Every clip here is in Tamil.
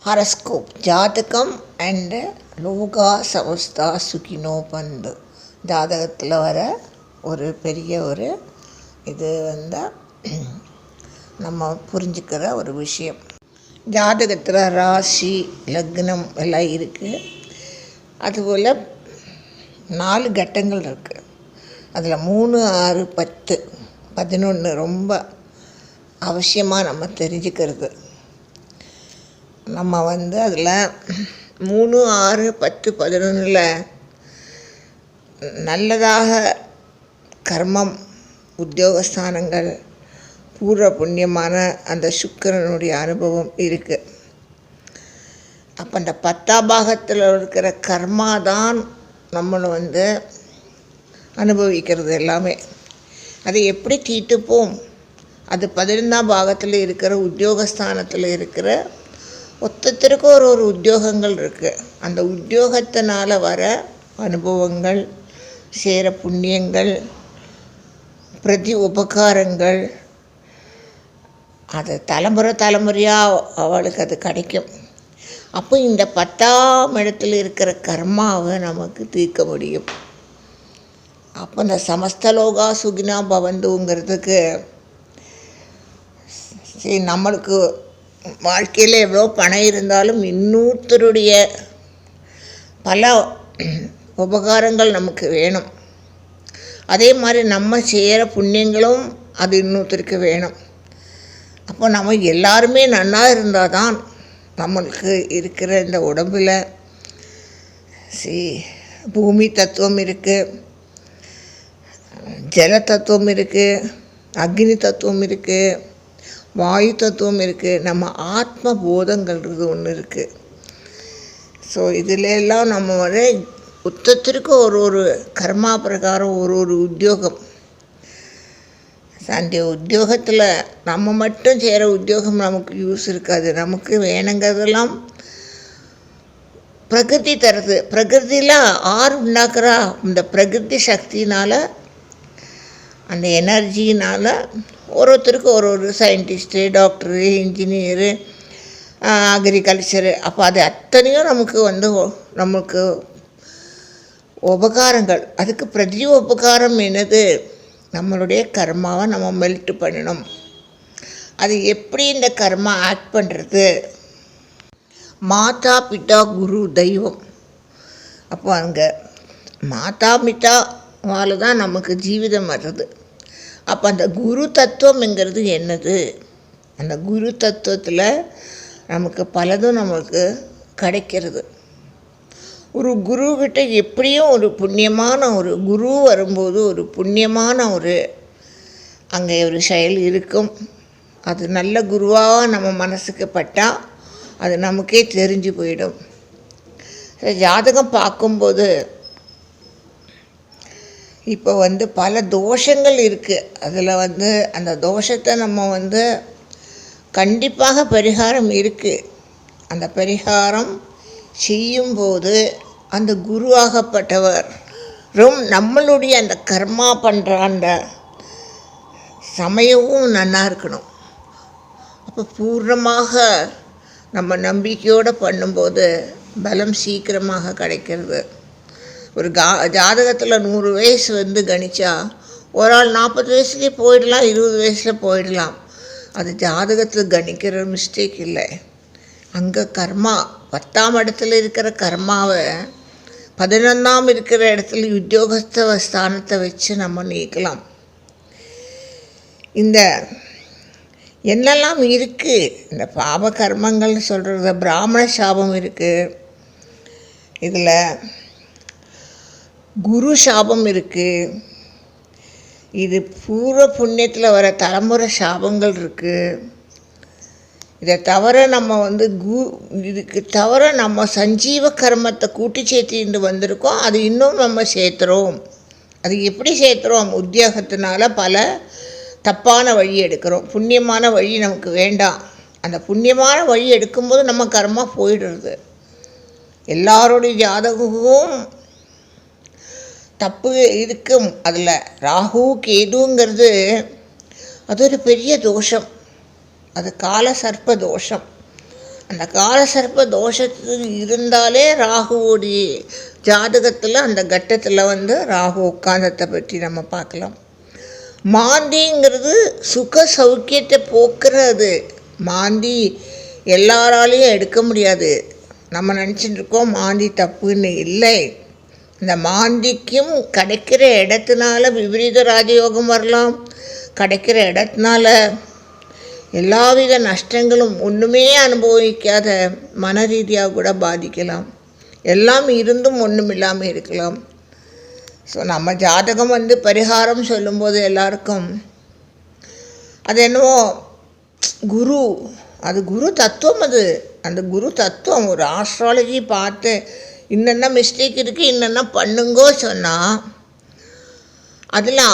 ஹாரஸ்கோப் ஜாதகம் அண்டு லோகா சமஸ்தா சுகினோ பந்து ஜாதகத்தில் வர ஒரு பெரிய ஒரு இது வந்தால் நம்ம புரிஞ்சுக்கிற ஒரு விஷயம். ஜாதகத்தில் ராசி லக்னம் எல்லாம் இருக்குது. அதுபோல் 4 கட்டங்கள் இருக்குது. அதில் 3, 6, 10, 11 ரொம்ப அவசியமாக நம்ம தெரிஞ்சுக்கிறது. நம்ம அதில் 3, 6, 10, 11 நல்லதாக கர்மம், உத்தியோகஸ்தானங்கள், பூர்வ புண்ணியமான அந்த சுக்கிரனுடைய அனுபவம் இருக்குது. அப்போ அந்த 10ஆம் பாகத்தில் இருக்கிற கர்மா தான் நம்மளை அனுபவிக்கிறது எல்லாமே. அதை எப்படி தீட்டுப்போம்? அது 15ஆம் பாகத்தில் இருக்கிற உத்தியோகஸ்தானத்தில் இருக்கிற ஒத்தத்திற்கும் ஒரு உத்தியோகங்கள் இருக்குது. அந்த உத்தியோகத்தினால் வர அனுபவங்கள், சேர புண்ணியங்கள், பிரதி உபகாரங்கள், அது தலைமுறையாக அவளுக்கு அது கிடைக்கும். அப்போ இந்த 10ஆம் இடத்துல இருக்கிற கர்மாவை நமக்கு தீர்க்க முடியும். அப்போ இந்த சமஸ்தலோகா சுகினா பவந்துங்கிறதுக்கு சரி, நம்மளுக்கு வாழ்க்கையில் எவ்வளோ பணம் இருந்தாலும் இன்னொருத்தருடைய பல உபகாரங்கள் நமக்கு வேணும். அதே மாதிரி நம்ம செய்கிற புண்ணியங்களும் அது இன்னொருத்தருக்கு வேணும். அப்போ நம்ம எல்லாருமே நன்னா இருந்தால் தான் நம்மளுக்கு இருக்கிற இந்த உடம்பில் பூமி தத்துவம் இருக்குது, ஜல தத்துவம் இருக்குது, அக்னி தத்துவம் இருக்குது, வாயு தத்துவம் இருக்குது, நம்ம ஆத்ம போதங்கள்ன்றது ஒன்று இருக்குது. ஸோ இதில் எல்லாம் நம்ம உத்தத்திற்கு ஒரு கர்மா பிரகாரம் ஒரு உத்தியோகம். அந்த உத்தியோகத்தில் நம்ம மட்டும் செய்கிற உத்தியோகம் நமக்கு யூஸ் இருக்காது. நமக்கு வேணுங்கிறதெல்லாம் பிரகிருதி தருது. பிரகிருதியில் ஆறு உண்டாக்குறா இந்த பிரகிருதி சக்தினால், அந்த எனர்ஜினால் ஒருத்தருக்கு ஒரு சயின்டிஸ்ட்டு, டாக்டரு, இன்ஜினியரு, அக்ரிகல்ச்சரு, அப்போ அது அத்தனையும் நமக்கு உபகாரங்கள். அதுக்கு பிரதி உபகாரம் என்னது? நம்மளுடைய கர்மாவை நம்ம மெல்ட் பண்ணணும். அது எப்படி இந்த கர்மா ஆக்ட் பண்ணுறது? மாதா பிதா குரு தெய்வம். அப்போ அங்கே மாதா பிதாவால் தான் நமக்கு ஜீவிதம் வர்றது. அப்போ அந்த குரு தத்துவம்ங்கிறது என்னது? அந்த குரு தத்துவத்தில் நமக்கு பலதும் நமக்கு கிடைக்கிறது. ஒரு குருக்கிட்ட எப்படியும் ஒரு புண்ணியமான ஒரு குரு வரும்போது ஒரு புண்ணியமான அங்கே ஒரு செயல் இருக்கும். அது நல்ல குருவாக நம்ம மனசுக்கு பட்டால் அது நமக்கே தெரிஞ்சு போயிடும். ஜாதகம் பார்க்கும்போது இப்போ பல தோஷங்கள் இருக்குது. அதில் அந்த தோஷத்தை நம்ம கண்டிப்பாக பரிகாரம் இருக்குது. அந்த பரிகாரம் செய்யும்போது அந்த குருவாகப்பட்டவரும் நம்மளுடைய அந்த கர்மா பண்ணுற அந்த சமயமும் நல்லா இருக்கணும். அப்போ பூர்ணமாக நம்ம நம்பிக்கையோடு பண்ணும்போது பலம் சீக்கிரமாக கிடைக்கிறது. ஒரு ஜாதகத்தில் 100 வயசு கணிச்சா ஒரு ஆள் 40 வயசுலேயே போயிடலாம், 20 வயசில் போயிடலாம். அது ஜாதகத்தில் கணிக்கிற மிஸ்டேக் இல்லை. அங்கே கர்மா 10ஆம் இடத்துல இருக்கிற கர்மாவை 11ஆம் இருக்கிற இடத்துல உத்தியோகஸ்த ஸ்தானத்தை வச்சு நம்ம நீக்கலாம். இந்த என்னெல்லாம் இருக்குது? இந்த பாப கர்மங்கள்னு சொல்கிறது, பிராமண சாபம் இருக்குது, இதில் குரு சாபம் இருக்குது, இது பூர்வ புண்ணியத்தில் வர தலைமுறை சாபங்கள் இருக்குது. இதை தவிர நம்ம இதுக்கு தவிர நம்ம சஞ்சீவ கர்மத்தை கூட்டி சேர்த்திட்டு வந்திருக்கோம். அது இன்னும் நம்ம சேர்த்துறோம். அது எப்படி சேர்த்துறோம்? உத்தியோகத்தினால பல தப்பான வழி எடுக்கிறோம். புண்ணியமான வழி நமக்கு வேண்டாம். அந்த புண்ணியமான வழி எடுக்கும்போது நம்ம கர்மா போயிடுறது. எல்லாருடைய ஜாதகமும் தப்பு இருக்கும். அதில் ராகு கேதுங்கிறது அது ஒரு பெரிய தோஷம். அது கால சர்ப்ப தோஷம். அந்த காலசர்ப்ப தோஷத்துக்கு இருந்தாலே ராகுவோடைய ஜாதகத்தில் அந்த கட்டத்தில் ராகு உட்காந்தத்தை பற்றி நம்ம பார்க்கலாம். மாந்திங்கிறது சுக சௌக்கியத்தை போக்குறது. மாந்தி எல்லாராலையும் எடுக்க முடியாது. நம்ம நினச்சிட்டு இருக்கோம் மாந்தி தப்புன்னு. இல்லை, இந்த மாந்திக்கும் கிடைக்கிற இடத்துனால விபரீத ராஜயோகம் வரலாம். கிடைக்கிற இடத்துனால எல்லாவித நஷ்டங்களும் ஒன்றுமே அனுபவிக்காத மன ரீதியாக கூட பாதிக்கலாம். எல்லாம் இருந்தும் ஒன்றும் இல்லாமல் இருக்கலாம். ஸோ நம்ம ஜாதகம் பரிகாரம் சொல்லும்போது எல்லாருக்கும் அது என்னவோ குரு, அது குரு தத்துவம். அந்த குரு தத்துவம் ஒரு ஆஸ்ட்ராலஜி பார்த்து இன்னென்ன மிஸ்டேக் இருக்குது இன்னென்ன பண்ணுங்கோ சொன்னால் அதில்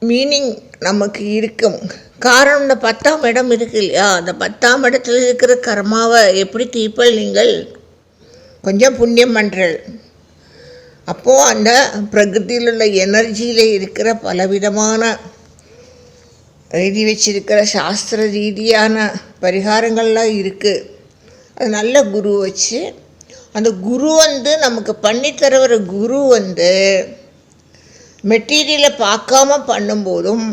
மீனிங் நமக்கு இருக்கும். காரணம் இந்த 10ஆம் இடம் இருக்கு இல்லையா, அந்த 10ஆம் இடத்துல இருக்கிற கர்மாவை எப்படி தீர்ப்பல்? நீங்கள் கொஞ்சம் புண்ணியம் பண்ணுறல். அப்போது அந்த பிரகிருதியில் உள்ள எனர்ஜியில் இருக்கிற பலவிதமான எழுதி வச்சிருக்கிற சாஸ்திர ரீதியான பரிகாரங்கள்லாம் இருக்குது. அது நல்ல குரு வச்சு அந்த குரு நமக்கு பண்ணித்தரவர குரு மெட்டீரியலை பார்க்காம பண்ணும்போதும்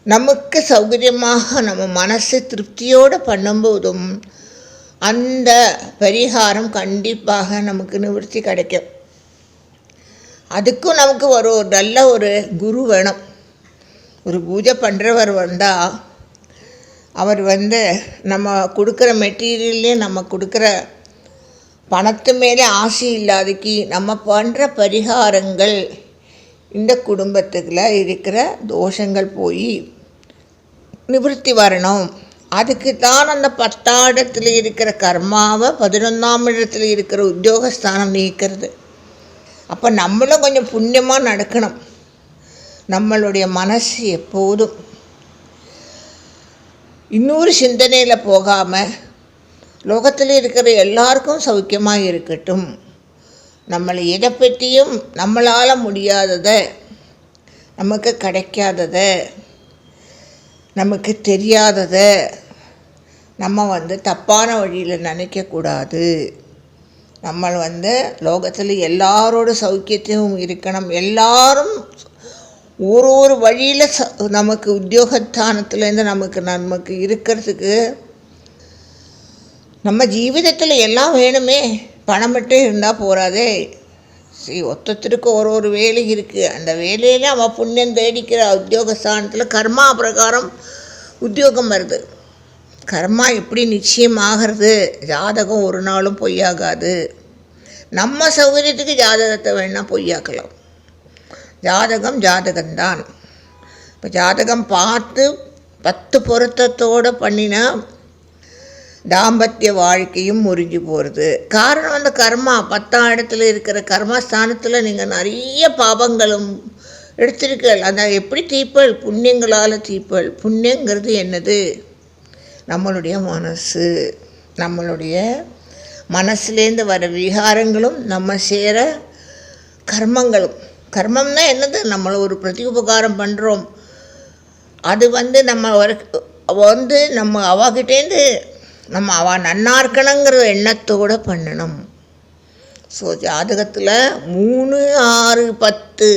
நமக்கு சௌகரியமாக நம்ம மனசு திருப்தியோடு பண்ணும்போதும் அந்த பரிகாரம் கண்டிப்பாக நமக்கு நிவர்த்தி கிடைக்கும். அதுக்கும் நமக்கு ஒரு நல்ல ஒரு குரு வேணும். ஒரு பூஜை பண்ணுறவர் வந்தால் அவர் நம்ம கொடுக்குற மெட்டீரியல்லே நம்ம கொடுக்குற பணத்து மேலே ஆசை இல்லாதக்கு நம்ம பண்ணுற பரிகாரங்கள் இந்த குடும்பத்துக்குள்ள இருக்கிற தோஷங்கள் போய் நிவர்த்தி வரணும். அதுக்கு தான் அந்த 10ஆம் இடத்துல இருக்கிற கர்மாவை 11ஆம் இடத்துல இருக்கிற உத்தியோகஸ்தானம் நீக்கிறது. அப்போ நம்மளும் கொஞ்சம் புண்ணியமாக நடக்கணும். நம்மளுடைய மனசு எப்போதும் இன்னொரு சிந்தனையில் போகாமல் லோகத்தில் இருக்கிற எல்லாருக்கும் சௌக்கியமாக இருக்கட்டும். நம்மளை எதை பற்றியும் நம்மளால் முடியாததை, நமக்கு கிடைக்காததை, நமக்கு தெரியாததை நம்ம தப்பான வழியில் நினைக்கக்கூடாது. நம்ம லோகத்தில் எல்லாரோட சௌக்கியத்தையும் இருக்கணும். எல்லாரும் ஒரு வழியில் நமக்கு உத்தியோகஸ்தானத்துலேருந்து நமக்கு இருக்கிறதுக்கு நம்ம ஜீவிதத்தில் எல்லாம் வேணுமே. பணம் மட்டும் இருந்தால் போகாதே. ஒருத்தருக்கு ஒரு வேலை இருக்குது. அந்த வேலையில் அவன் புண்ணியம் தேடிக்கிற உத்தியோகஸ்தானத்தில் கர்மா பிரகாரம் உத்தியோகம் வருது. கர்மா எப்படி நிச்சயமாகிறது? ஜாதகம் ஒரு நாளும் பொய்யாகாது. நம்ம சௌகரியத்துக்கு ஜாதகத்தை வேணால் பொய்யாக்கலாம். ஜாதகம்தான். இப்போ ஜாதகம் பார்த்து 10 பொருத்தத்தோடு பண்ணினா தாம்பத்திய வாழ்க்கையும் முறிஞ்சு போகிறது. காரணம் அந்த கர்மா 10ஆம் இடத்துல இருக்கிற கர்மஸ்தானத்தில் நீங்கள் நிறைய பாபங்களும் எடுத்திருக்கீர்கள். அதை எப்படி தீர்ப்பல்? புண்ணியங்களால் தீர்ப்பல். புண்ணியங்கிறது என்னது? நம்மளுடைய மனசு. நம்மளுடைய மனசுலேருந்து வர விகாரங்களும் நம்ம சேர கர்மங்களும். கர்மம்னா என்னது? நம்மளை ஒரு பிரதி உபகாரம் பண்ணுறோம். அது நம்ம நம்ம அவகிட்டேருந்து நம்ம அவள் நன்னா இருக்கணுங்கிற எண்ணத்தோடு பண்ணணும். ஸோ ஜாதகத்தில் 3, 6, 10,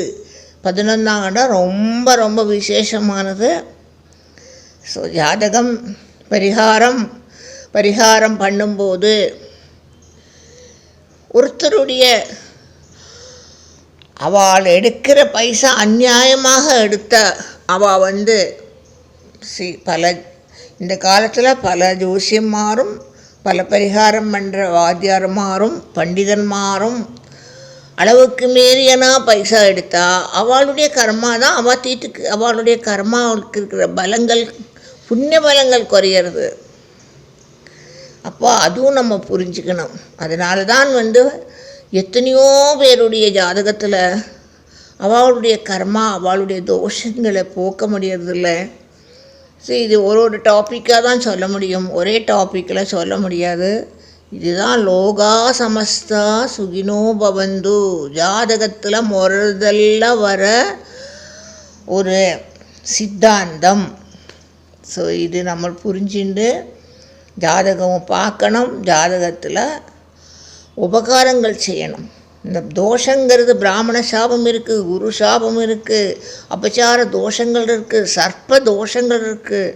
11ஆம் இடம் ரொம்ப ரொம்ப விசேஷமானது. ஸோ ஜாதகம் பரிகாரம் பண்ணும்போது ஒருத்தருடைய அவள் எடுக்கிற பைசா அநியாயமாக எடுத்த அவள் பல இந்த காலத்தில் பல ஜோசியன்மாரும் பல பரிகாரம் பண்ணுற வாத்தியார்மாரும் பண்டிதன்மாரும் அளவுக்கு மீறியனா பைசா எடுத்தா அவளுடைய கர்மா தான் அவளுடைய கர்மாவுக்கு இருக்கிற பலங்கள் புண்ணிய பலங்கள் குறையிறது. அப்போ அதுவும் நம்ம புரிஞ்சுக்கணும். அதனால தான் எத்தனையோ பேருடைய ஜாதகத்தில் அவளுடைய கர்மா அவளுடைய தோஷங்களை போக்க முடியறதில்ல. ஸோ இது ஒரு டாப்பிக்காக தான் சொல்ல முடியும், ஒரே டாப்பிக்கில் சொல்ல முடியாது. இதுதான் லோகா சமஸ்தா சுகினோ பவந்து ஜாதகத்தில் முறதல்ல வர ஒரு சித்தாந்தம். ஸோ இது நம்ம புரிஞ்சுண்டு ஜாதகம் பார்க்கணும், ஜாதகத்தில் உபகாரங்கள் செய்யணும். இந்த தோஷங்கிறது பிராமண சாபம் இருக்குது, குரு சாபம் இருக்குது, அபச்சார தோஷங்கள் இருக்குது, சர்ப்ப தோஷங்கள் இருக்குது.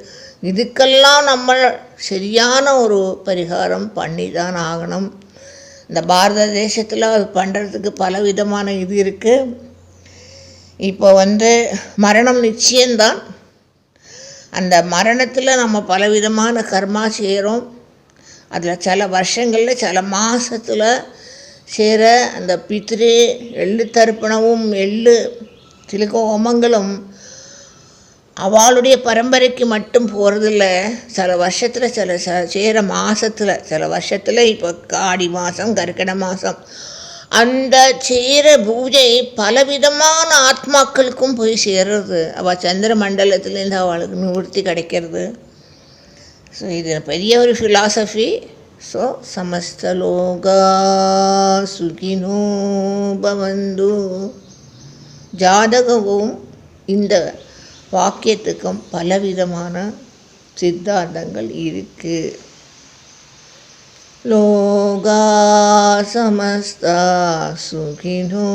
இதுக்கெல்லாம் நம்ம சரியான ஒரு பரிகாரம் பண்ணி தான் ஆகணும். இந்த பாரத தேசத்தில் அது பண்ணுறதுக்கு பல விதமான இது இருக்குது. இப்போ மரணம் நிச்சயம்தான். அந்த மரணத்தில் நம்ம பலவிதமான கர்மா செய்கிறோம். அதில் சில வருஷங்களில் சில மாதத்தில் செய்கிற அந்த பித்ரு எள்ளு தர்ப்பணமும் எள்ளு திலகோமங்களும் அவளுடைய பரம்பரைக்கு மட்டும் போகிறதில்ல. சில வருஷத்தில் செய்கிற மாதத்தில் சில வருஷத்தில் இப்போ ஆடி மாதம், கர்க்கிட மாதம் அந்த செய்கிற பூஜை பலவிதமான ஆத்மாக்களுக்கும் போய் சேர்றது. அவள் சந்திர மண்டலத்துலேருந்து அவளுக்கு நிவர்த்தி கிடைக்கிறது. ஸோ இது பெரிய ஒரு ஃபிலாசபி. ஸோ சமஸ்தலோகா சுகினோ பவந்து. ஜாதகமும் இந்த வாக்கியத்துக்கும் பலவிதமான சித்தாந்தங்கள் இருக்குது. லோகா சமஸ்தா சுகினோ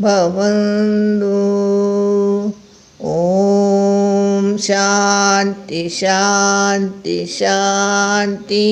பவந்து. ஓம் சாந்தி சாந்தி சாந்தி.